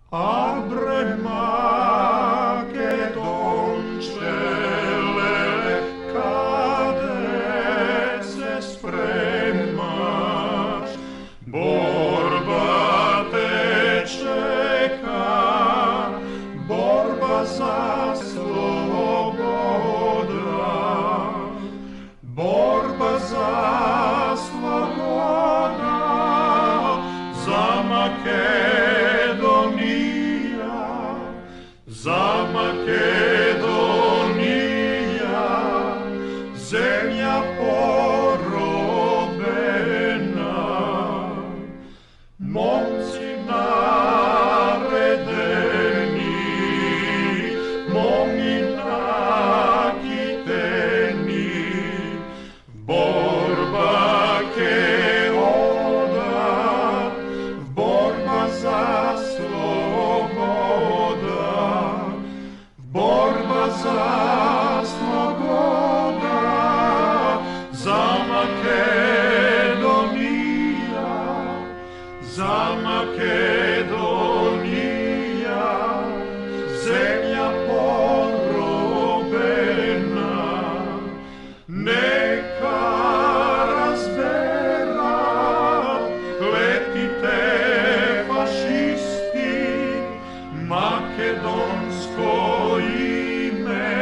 Abre Makedonče, kade se spremaš, borba te čeka, borba za sloboda, borba za sloboda, za Makedonija, zemlja porobena, momci naredeni, momi nakiteni, borba ke oda, borba za borba za sloboda, za Makedonija, zemlja porobena, neka razbera, letite fašisti, makedonsko ime,